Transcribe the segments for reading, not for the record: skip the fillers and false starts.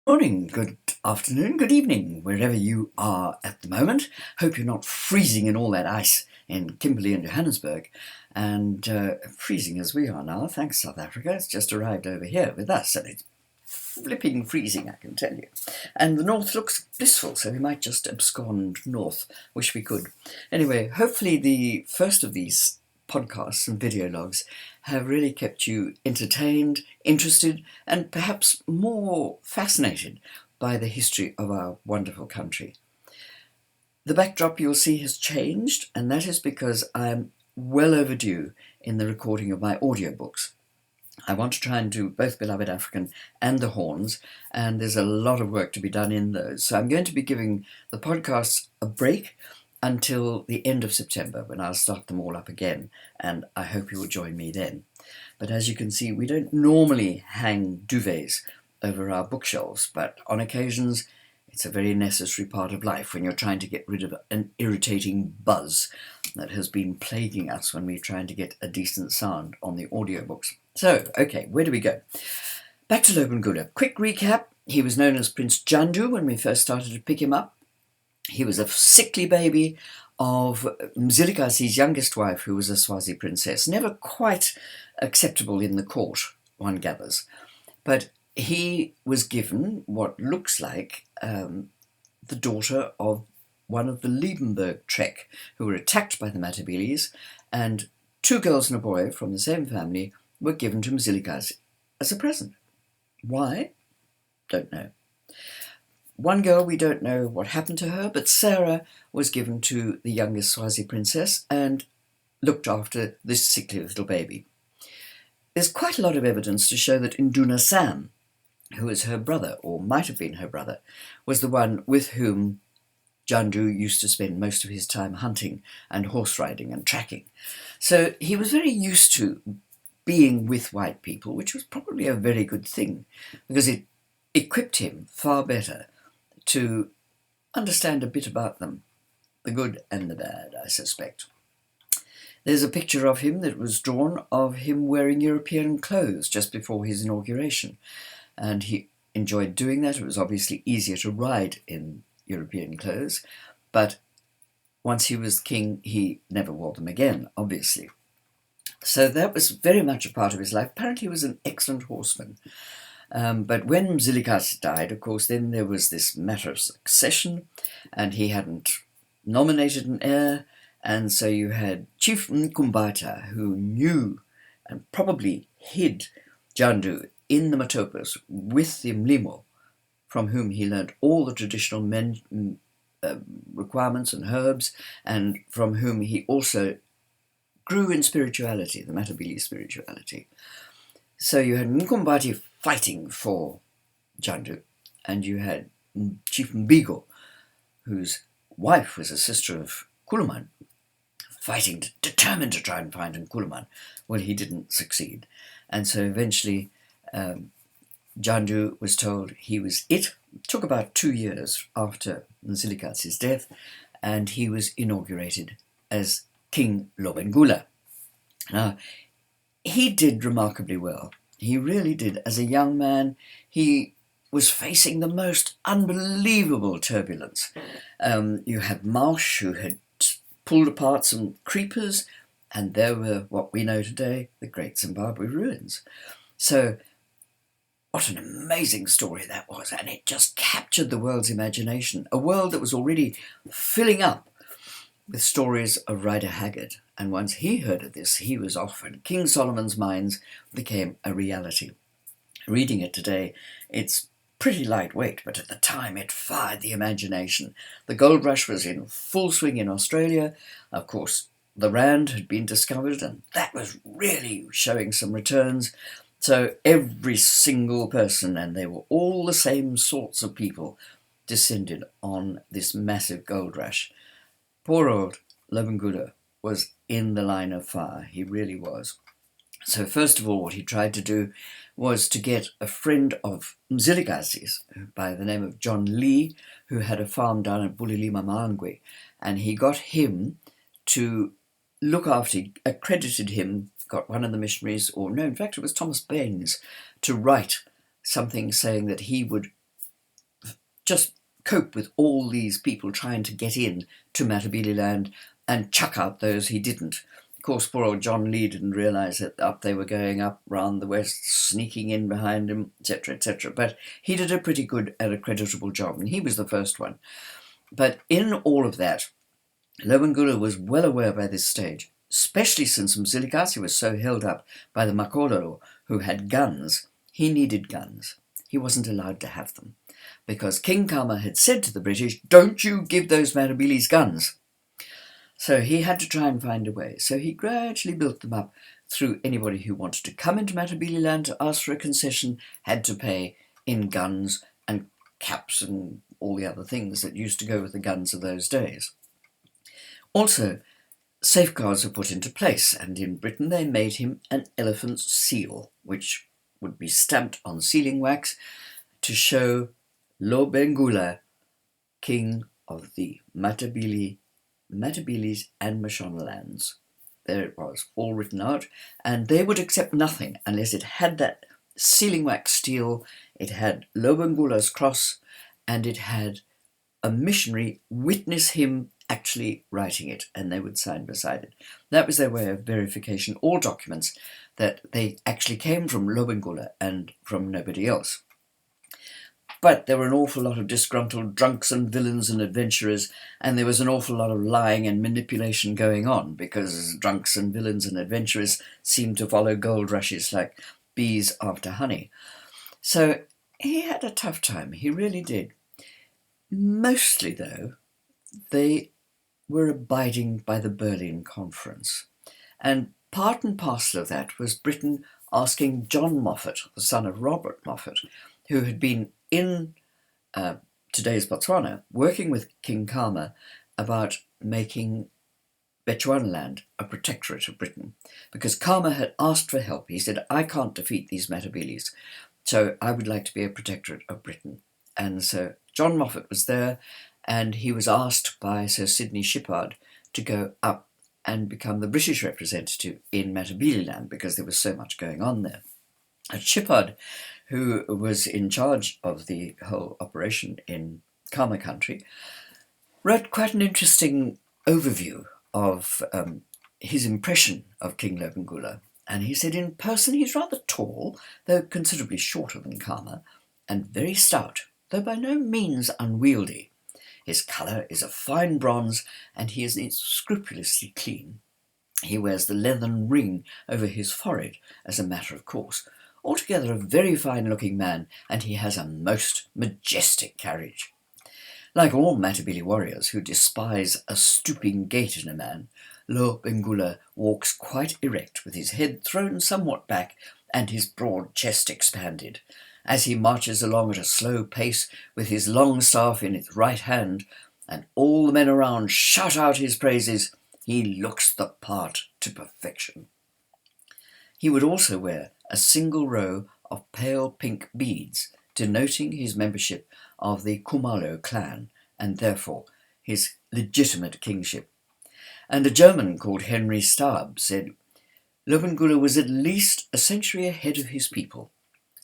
Morning, good afternoon, good evening, wherever you are at the moment. Hope you're not freezing in all that ice in Kimberley and Johannesburg, and freezing as we are now. Thanks, South Africa. It's just arrived over here with us, and it's flipping freezing, I can tell you. And the north looks blissful, so we might just abscond north. Wish we could. Anyway, hopefully the first of these podcasts and video logs have really kept you entertained, interested, and perhaps more fascinated by the history of our wonderful country. The backdrop you'll see has changed, and that is because I'm well overdue in the recording of my audiobooks. I want to try and do both Beloved African and The Horns, and there's a lot of work to be done in those. So I'm going to be giving the podcasts a break until the end of September, when I'll start them all up again, and I hope you will join me then. But as you can see, we don't normally hang duvets over our bookshelves, but on occasions it's a very necessary part of life when you're trying to get rid of an irritating buzz that has been plaguing us when we're trying to get a decent sound on the audiobooks. So, okay, where do we go? Back to Lobengula. Quick recap. He was known as Prince Jandu when we first started to pick him up. He was a sickly baby of Mzilikazi's youngest wife, who was a Swazi princess. Never quite acceptable in the court, one gathers. But he was given what looks like the daughter of one of the Liebenberg Trek, who were attacked by the Matabeleland, and two girls and a boy from the same family were given to Mzilikazi as a present. Why? Don't know. One girl, we don't know what happened to her, but Sarah was given to the youngest Swazi princess and looked after this sickly little baby. There's quite a lot of evidence to show that Induna Sam, who was her brother, or might have been her brother, was the one with whom Jandu used to spend most of his time hunting and horse riding and tracking. So he was very used to being with white people, which was probably a very good thing, because it equipped him far better to understand a bit about them, the good and the bad, I suspect. There's a picture of him that was drawn of him wearing European clothes just before his inauguration, and he enjoyed doing that. It was obviously easier to ride in European clothes, but once he was king, he never wore them again, obviously. So that was very much a part of his life. Apparently he was an excellent horseman. But when Mzilikazi died, of course, then there was this matter of succession, and he hadn't nominated an heir, and so you had Chief Nkumbata, who knew and probably hid Jandu in the Matopas with the Mlimo, from whom he learnt all the traditional requirements and herbs, and from whom he also grew in spirituality, the Matabele spirituality. So you had Nkumbati fighting for Jandu, and you had Chief Mbigo, whose wife was a sister of Kuluman, fighting, determined to try and find Nkuluman. Well, he didn't succeed. And so eventually Jandu was told he was it. It took about 2 years after Mzilikazi's death, and he was inaugurated as King Lobengula. Now, he did remarkably well. He really did. As a young man, he was facing the most unbelievable turbulence. You had Marsh, who had pulled apart some creepers, and there were what we know today, the Great Zimbabwe ruins. So what an amazing story that was, and it just captured the world's imagination, a world that was already filling up with stories of Rider Haggard. And once he heard of this, he was off, and King Solomon's Mines became a reality. Reading it today, it's pretty lightweight, but at the time it fired the imagination. The gold rush was in full swing in Australia. Of course, the Rand had been discovered, and that was really showing some returns. So every single person, and they were all the same sorts of people, descended on this massive gold rush. Poor old Lobengula was in the line of fire. He really was. So first of all, what he tried to do was to get a friend of Mzilikazi's by the name of John Lee, who had a farm down at Bulilima Mangwe, and he got him to look after, accredited him, got one of the missionaries, or no, in fact it was Thomas Baines, to write something saying that he would just cope with all these people trying to get in to Matabeleland and chuck out those he didn't. Of course, poor old John Lee didn't realise that up they were going up round the west, sneaking in behind him, etc., etc. But he did a pretty good and a creditable job, and he was the first one. But in all of that, Lobengula was well aware by this stage, especially since Mzilikazi was so held up by the Makololo, who had guns. He needed guns. He wasn't allowed to have them, because King Khama had said to the British, "Don't you give those Matabeles guns." So he had to try and find a way. So he gradually built them up through anybody who wanted to come into Matabeleland to ask for a concession had to pay in guns and caps and all the other things that used to go with the guns of those days. Also, safeguards were put into place, and in Britain they made him an elephant's seal, which would be stamped on sealing wax to show Lobengula, king of the Matabeles and Mashonalands. There it was, all written out, and they would accept nothing unless it had that sealing wax steel, it had Lobengula's cross, and it had a missionary witness him actually writing it, and they would sign beside it. That was their way of verification, all documents, that they actually came from Lobengula and from nobody else. But there were an awful lot of disgruntled drunks and villains and adventurers, and there was an awful lot of lying and manipulation going on, because drunks and villains and adventurers seemed to follow gold rushes like bees after honey. So he had a tough time, he really did. Mostly, though, they were abiding by the Berlin Conference. And part and parcel of that was Britain asking John Moffat, the son of Robert Moffat, who had been in today's Botswana, working with King Khama about making Bechuanaland a protectorate of Britain, because Khama had asked for help. He said, "I can't defeat these Matabeles, so I would like to be a protectorate of Britain." And so John Moffat was there, and he was asked by Sir Sidney Shippard to go up and become the British representative in Matabeleland, because there was so much going on there. And Shippard, who was in charge of the whole operation in Khama country, wrote quite an interesting overview of his impression of King Lobengula. And he said, in person he's rather tall, though considerably shorter than Khama, and very stout, though by no means unwieldy. His colour is a fine bronze, and he is scrupulously clean. He wears the leathern ring over his forehead as a matter of course. Altogether a very fine-looking man, and he has a most majestic carriage. Like all Matabele warriors who despise a stooping gait in a man, Lobengula walks quite erect, with his head thrown somewhat back and his broad chest expanded. As he marches along at a slow pace with his long staff in his right hand, and all the men around shout out his praises, he looks the part to perfection. He would also wear a single row of pale pink beads, denoting his membership of the Khumalo clan, and therefore his legitimate kingship. And a German called Henry Staab said, Lobengula was at least a century ahead of his people,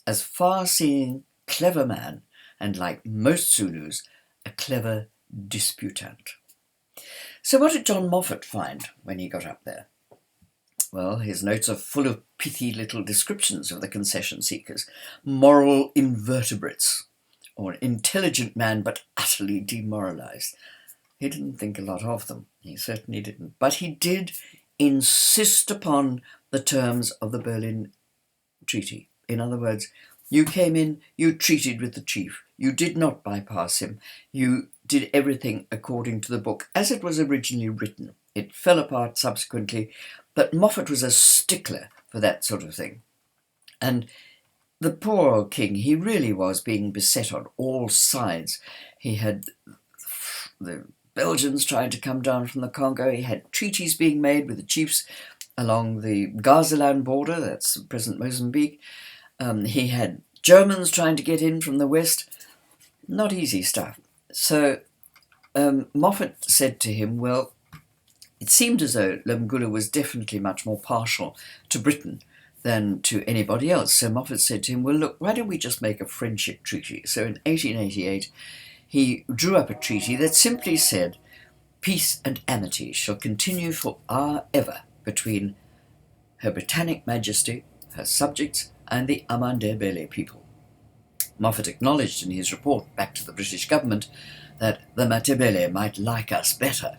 as far-seeing, clever man, and like most Zulus, a clever disputant. So what did John Moffat find when he got up there? Well, his notes are full of pithy little descriptions of the concession seekers, moral invertebrates, or an intelligent man but utterly demoralised. He didn't think a lot of them, he certainly didn't, but he did insist upon the terms of the Berlin Treaty. In other words, you came in, you treated with the chief, you did not bypass him, you did everything according to the book as it was originally written. It fell apart subsequently, but Moffat was a stickler for that sort of thing. And the poor old king, he really was being beset on all sides. He had the Belgians trying to come down from the Congo. He had treaties being made with the chiefs along the Gazaland border, that's present Mozambique. He had Germans trying to get in from the west. Not easy stuff. So Moffat said to him, well, it seemed as though Lobengula was definitely much more partial to Britain than to anybody else. So Moffat said to him, well, look, why don't we just make a friendship treaty? So in 1888, he drew up a treaty that simply said, peace and amity shall continue for ever between Her Britannic Majesty, her subjects, and the Matabeleland people. Moffat acknowledged in his report back to the British government that the Matabele might like us better,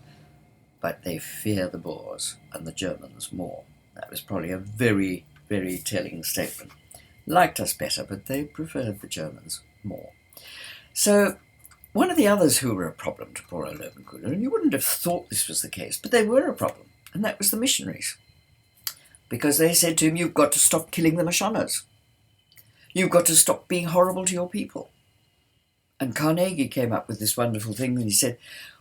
but they fear the Boers and the Germans more. That was probably a very, very telling statement. Liked us better, but they preferred the Germans more. So one of the others who were a problem to poor old Lobengula, and you wouldn't have thought this was the case, but they were a problem, and that was the missionaries. Because they said to him, you've got to stop killing the missionaries. You've got to stop being horrible to your people. And Carnegie came up with this wonderful thing when he said,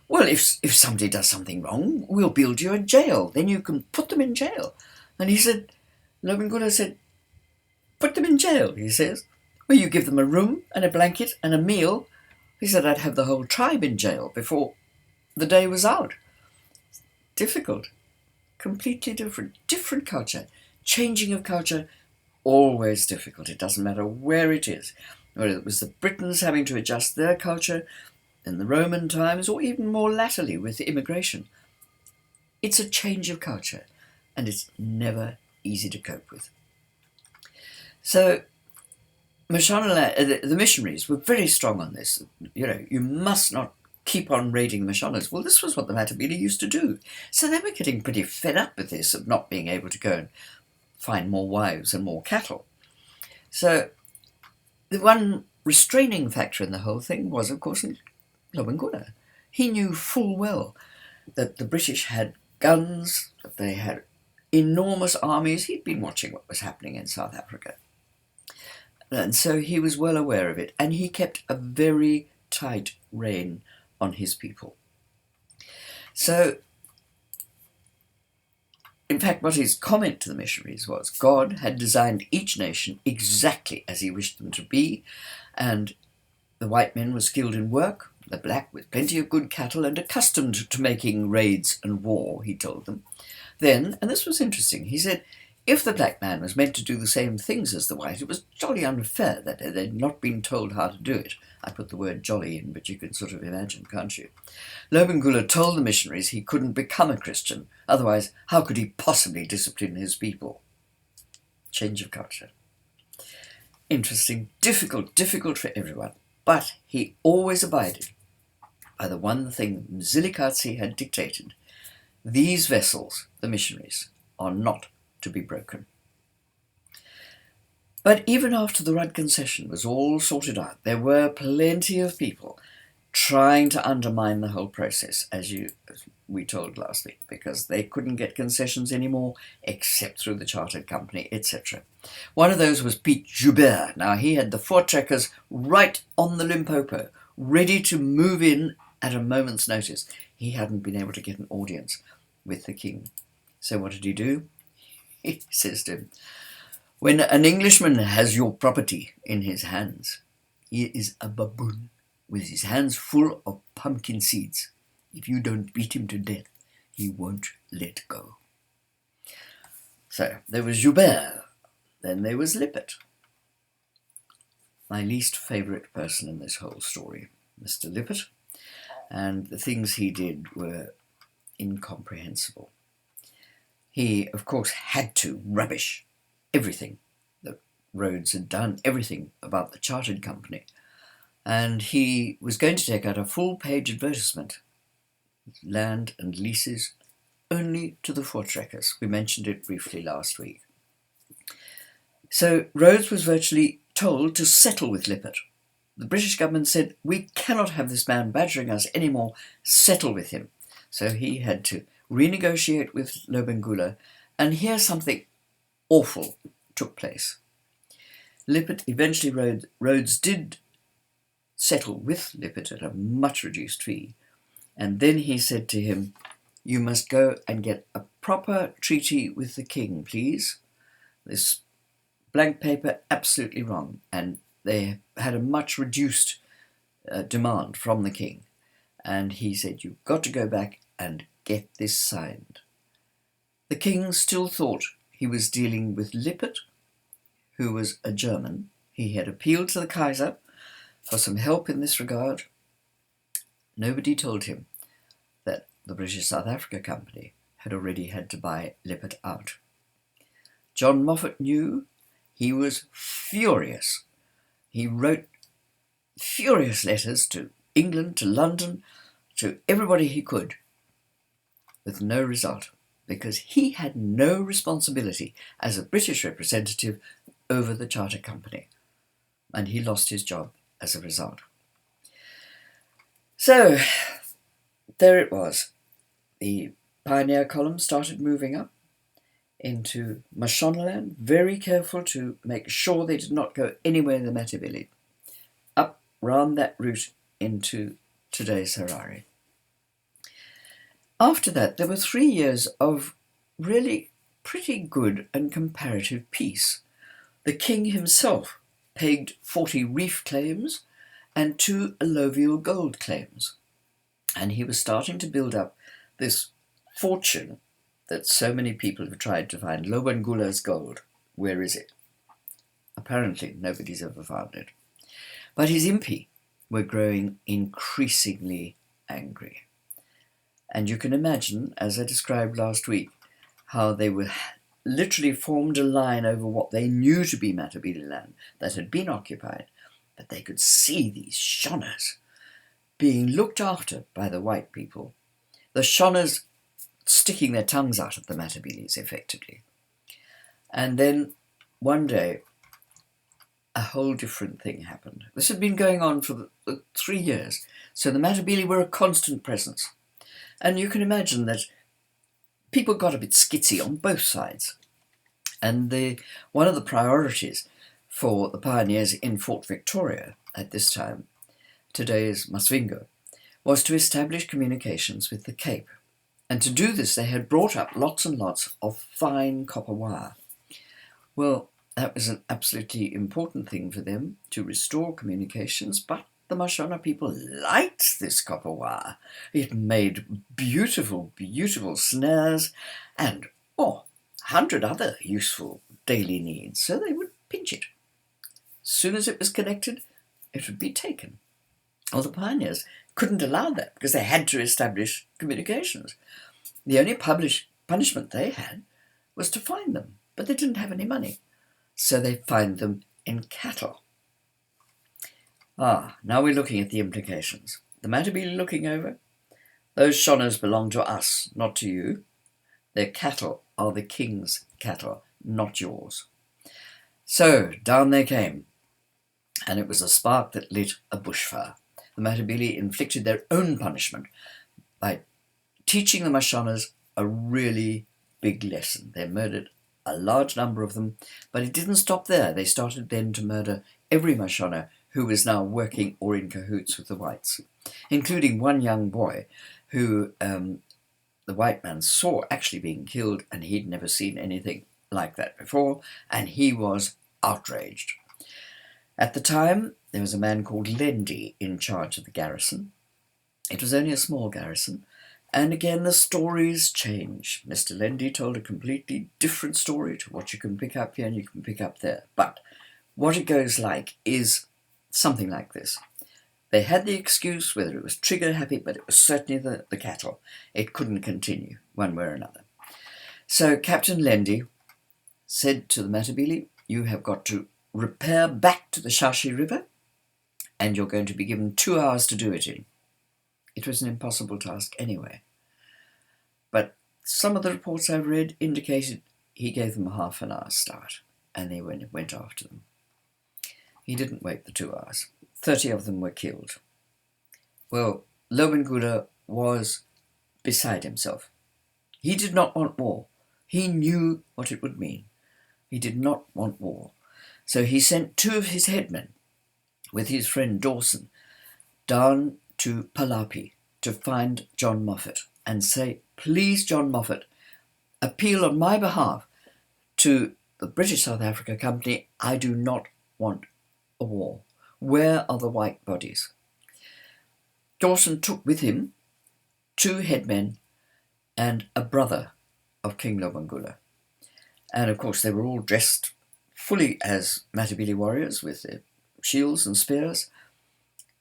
well, if somebody does something wrong, we'll build you a jail. Then you can put them in jail. And he said, Lobengula said, put them in jail, he says. Well, you give them a room and a blanket and a meal. He said, I'd have the whole tribe in jail before the day was out. Difficult. Completely different culture. Changing of culture, always difficult. It doesn't matter where it is. Whether it was the Britons having to adjust their culture in the Roman times, or even more latterly with immigration. It's a change of culture, and it's never easy to cope with. So the missionaries were very strong on this. You must not keep on raiding the missionaries. Well, this was what the Matabele used to do. So they were getting pretty fed up with this, of not being able to go and find more wives and more cattle. So the one restraining factor in the whole thing was, of course, Lobengula. He knew full well that the British had guns, that they had enormous armies. He'd been watching what was happening in South Africa. And so he was well aware of it, and he kept a very tight rein on his people. So, in fact, what his comment to the missionaries was, God had designed each nation exactly as he wished them to be, and the white men were skilled in work, the black with plenty of good cattle and accustomed to making raids and war, he told them. Then, and this was interesting, he said, if the black man was meant to do the same things as the white, it was jolly unfair that they'd not been told how to do it. I put the word jolly in, but you can sort of imagine, can't you? Lobengula told the missionaries he couldn't become a Christian, otherwise how could he possibly discipline his people? Change of culture. Interesting, difficult for everyone, but he always abided by the one thing Mzilikazi had dictated. These vessels, the missionaries, are not to be broken. But even after the Rudd Concession was all sorted out, there were plenty of people trying to undermine the whole process, as we told last week, because they couldn't get concessions anymore except through the chartered company, etc. One of those was Piet Joubert. Now, he had the voortrekkers right on the Limpopo, ready to move in at a moment's notice. He hadn't been able to get an audience with the king. So what did he do? He says to him, when an Englishman has your property in his hands, he is a baboon with his hands full of pumpkin seeds. If you don't beat him to death, he won't let go. So there was Joubert, then there was Lippert. My least favourite person in this whole story, Mr. Lippert, and the things he did were incomprehensible. He, of course, had to rubbish everything that Rhodes had done, everything about the chartered company. And he was going to take out a full-page advertisement, land and leases, only to the voortrekkers. We mentioned it briefly last week. So Rhodes was virtually told to settle with Lippert. The British government said, we cannot have this man badgering us anymore, settle with him. So he had to renegotiate with Lobengula, and here something awful took place. Lippert, eventually Rhodes did settle with Lippert at a much reduced fee, and then he said to him, you must go and get a proper treaty with the king, please. This blank paper, absolutely wrong, and they had a much reduced demand from the king, and he said, you've got to go back and get this signed. The king still thought he was dealing with Lippert, who was a German. He had appealed to the Kaiser for some help in this regard, Nobody told him that the British South Africa Company had already had to buy Lippert out. John Moffatt knew. He was furious. He wrote furious letters to England, to London, to everybody he could, with no result, because he had no responsibility as a British representative over the charter company, and he lost his job as a result. So there it was. The pioneer column started moving up into Mashonaland, very careful to make sure they did not go anywhere in the Matabele, up round that route into today's Harare. After that, there were 3 years of really pretty good and comparative peace. The king himself pegged 40 reef claims and 2 alluvial gold claims, and he was starting to build up this fortune that so many people have tried to find. Lobengula's gold, where is it? Apparently nobody's ever found it. But his impi were growing increasingly angry. And you can imagine, as I described last week, how they were literally formed a line over what they knew to be Matabeleland that had been occupied, but they could see these Shoners being looked after by the white people. The Shoners sticking their tongues out at the Matabeles, effectively. And then one day, a whole different thing happened. This had been going on for 3 years, so the Matabele were a constant presence. And you can imagine that people got a bit skitsy on both sides. And one of the priorities for the pioneers in Fort Victoria at this time, today's Masvingo, was to establish communications with the Cape. And to do this, they had brought up lots and lots of fine copper wire. Well, that was an absolutely important thing for them to restore communications, but the Mashona people liked this copper wire. It made beautiful, beautiful snares and, 100 other useful daily needs, so they would pinch it. As soon as it was connected, it would be taken. Well, the pioneers couldn't allow that because they had to establish communications. The only punishment they had was to fine them, but they didn't have any money, so they fined them in cattle. Now we're looking at the implications. The Matabele looking over? Those Shoners belong to us, not to you. Their cattle are the king's cattle, not yours. So down they came, and it was a spark that lit a bushfire. The Matabele inflicted their own punishment by teaching the Mashoners a really big lesson. They murdered a large number of them, but it didn't stop there. They started then to murder every Mashona who was now working or in cahoots with the whites, including one young boy who the white man saw actually being killed, and he'd never seen anything like that before, and he was outraged. At the time, there was a man called Lendi in charge of the garrison. It was only a small garrison, and again the stories change. Mr. Lendi told a completely different story to what you can pick up here and you can pick up there. But what it goes like is something like this. They had the excuse, whether it was trigger happy, but it was certainly the cattle. It couldn't continue one way or another. So Captain Lendi said to the Matabele, you have got to repair back to the Shashi River, and you're going to be given 2 hours to do it in. It was an impossible task anyway. But some of the reports I've read indicated he gave them a half an hour start, and they went after them. He didn't wait the 2 hours. 30 of them were killed. Well, Lobengula was beside himself. He did not want war. He knew what it would mean. He did not want war. So he sent 2 of his headmen with his friend Dawson down to Palapi to find John Moffat and say, please, John Moffat, appeal on my behalf to the British South Africa Company. I do not want a war. Where are the white bodies? Dawson took with him 2 headmen and a brother of King Lobengula. And of course they were all dressed fully as Matabele warriors with their shields and spears.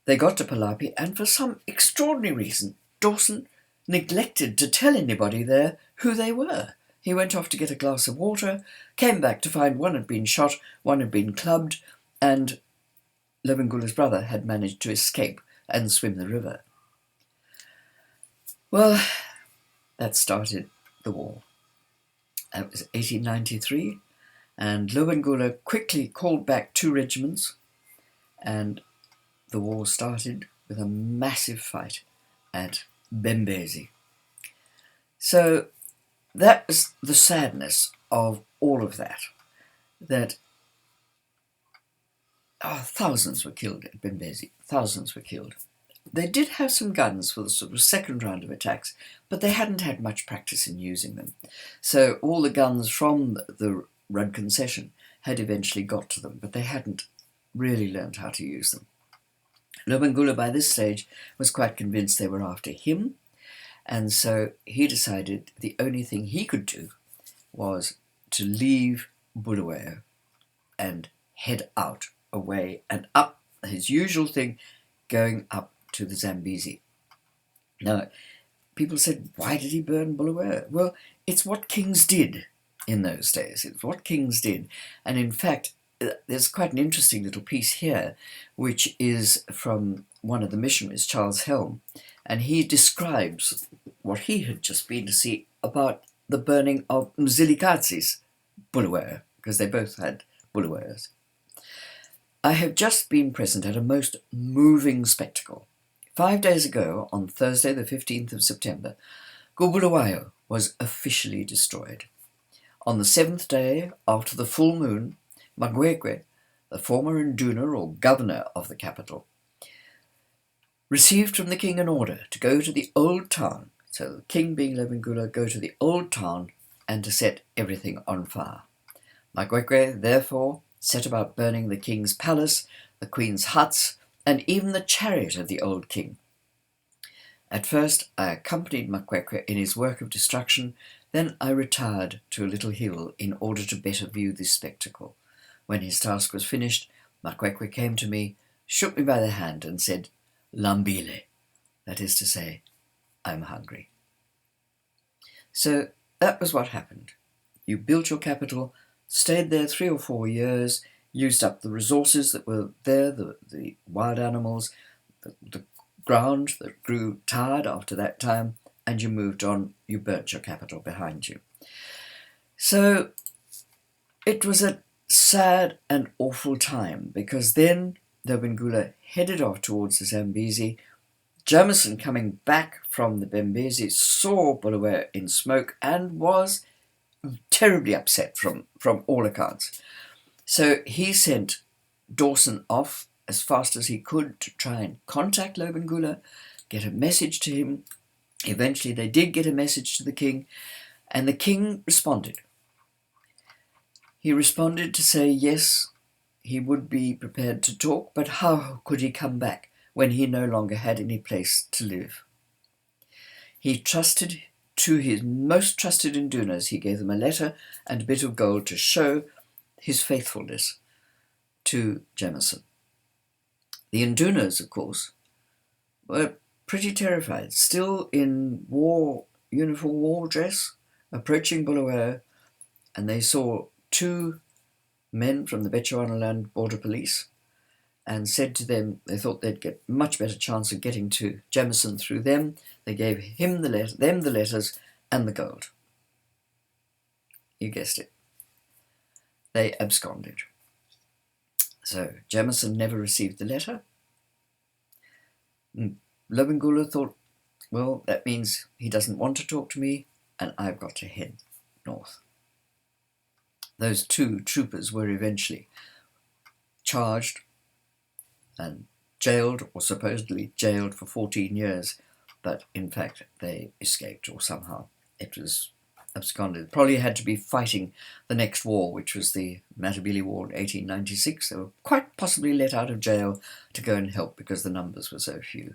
They got to Palapi, and for some extraordinary reason, Dawson neglected to tell anybody there who they were. He went off to get a glass of water, came back to find one had been shot, one had been clubbed, and Lobengula's brother had managed to escape and swim the river. Well, that started the war. That was 1893, and Lobengula quickly called back 2 regiments, and the war started with a massive fight at Bembezi. So that was the sadness of all of that thousands were killed at Bembezi. Thousands were killed. They did have some guns for the sort of second round of attacks, but they hadn't had much practice in using them. So all the guns from the Rudd Concession had eventually got to them, but they hadn't really learned how to use them. Lobengula by this stage was quite convinced they were after him, and so he decided the only thing he could do was to leave Bulawayo and head out, away and up, his usual thing, going up to the Zambezi. Now, people said, why did he burn Bulawayo? Well, it's what kings did in those days. It's what kings did. And in fact, there's quite an interesting little piece here, which is from one of the missionaries, Charles Helm, and he describes what he had just been to see about the burning of Mzilikazi's Bulawayo, because they both had Bulawayos. I have just been present at a most moving spectacle. 5 days ago, on Thursday the 15th of September, Kobulawayo was officially destroyed. On the 7th day, after the full moon, Magwekwe, the former induna or governor of the capital, received from the king an order to go to the old town, so the king being Lobengula, go to the old town and to set everything on fire. Magwekwe, therefore, set about burning the king's palace, the queen's huts, and even the chariot of the old king. At first I accompanied Magwekwe in his work of destruction, then I retired to a little hill in order to better view this spectacle. When his task was finished, Magwekwe came to me, shook me by the hand and said, "Lambile," that is to say, I'm hungry. So that was what happened. You built your capital, stayed there 3 or 4 years, used up the resources that were there, the wild animals, the ground that grew tired after that time, and you moved on, you burnt your capital behind you. So it was a sad and awful time, because then Lobengula headed off towards the Zambezi. Jameson, coming back from the Bembezi, saw Bulawayo in smoke and was terribly upset from all accounts. So he sent Dawson off as fast as he could to try and contact Lobengula, get a message to him. Eventually they did get a message to the king, and the king responded. He responded to say yes, he would be prepared to talk, but how could he come back when he no longer had any place to live? He trusted to his most trusted indunas. He gave them a letter and a bit of gold to show his faithfulness to Jameson. The indunas, of course, were pretty terrified, still in uniform war dress, approaching Bulawayo, and they saw 2 men from the Bechuanaland border police and said to them they thought they'd get much better chance of getting to Jameson through them. They gave him them the letters and the gold. You guessed it. They absconded. So Jameson never received the letter. Lobengula thought, well, that means he doesn't want to talk to me, and I've got to head north. Those 2 troopers were eventually charged and jailed, or supposedly jailed, for 14 years, but in fact they escaped, or somehow it was absconded. Probably had to be fighting the next war, which was the Matabeleland War in 1896. They were quite possibly let out of jail to go and help because the numbers were so few.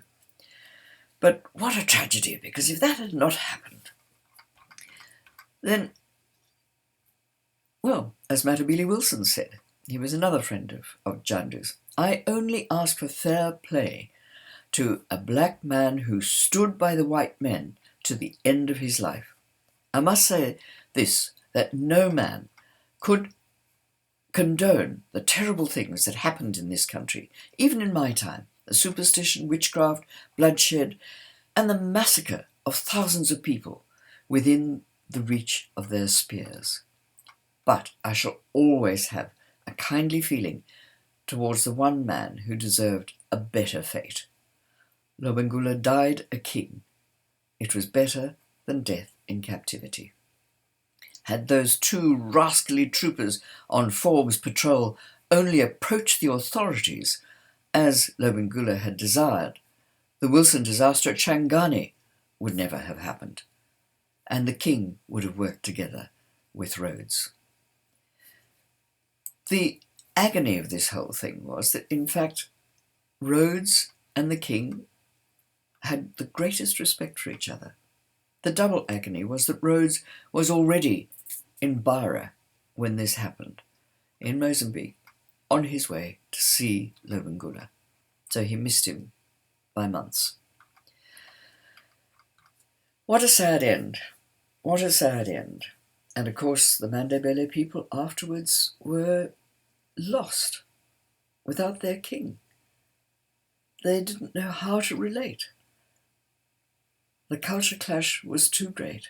But what a tragedy, because if that had not happened, then, well, as Matabele Wilson said, he was another friend of Jandu's, I only ask for fair play to a black man who stood by the white men to the end of his life. I must say this, that no man could condone the terrible things that happened in this country, even in my time, the superstition, witchcraft, bloodshed, and the massacre of thousands of people within the reach of their spears. But I shall always have a kindly feeling towards the one man who deserved a better fate. Lobengula died a king. It was better than death in captivity. Had those two rascally troopers on Forbes patrol only approached the authorities, as Lobengula had desired, the Wilson disaster at Shangani would never have happened, and the king would have worked together with Rhodes. The agony of this whole thing was that, in fact, Rhodes and the king had the greatest respect for each other. The double agony was that Rhodes was already in Beira when this happened, in Mozambique, on his way to see Lobengula. So he missed him by months. What a sad end. What a sad end. And of course the Matabeleland people afterwards were lost without their king. They didn't know how to relate. The culture clash was too great.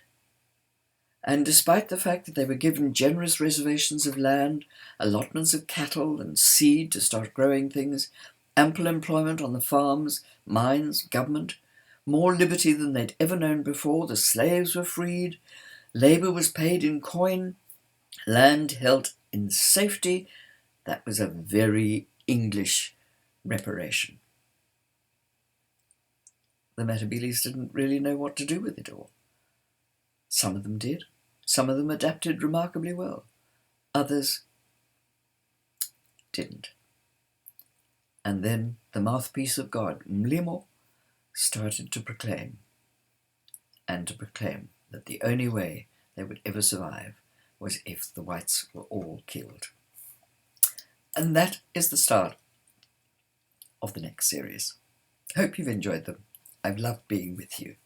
And despite the fact that they were given generous reservations of land, allotments of cattle and seed to start growing things, ample employment on the farms, mines, government, more liberty than they'd ever known before, the slaves were freed, labour was paid in coin, land held in safety, that was a very English reparation. The Matabeleland didn't really know what to do with it all. Some of them did. Some of them adapted remarkably well. Others didn't. And then the mouthpiece of God, Mlimo, started to proclaim that the only way they would ever survive was if the whites were all killed. And that is the start of the next series. Hope you've enjoyed them. I've loved being with you.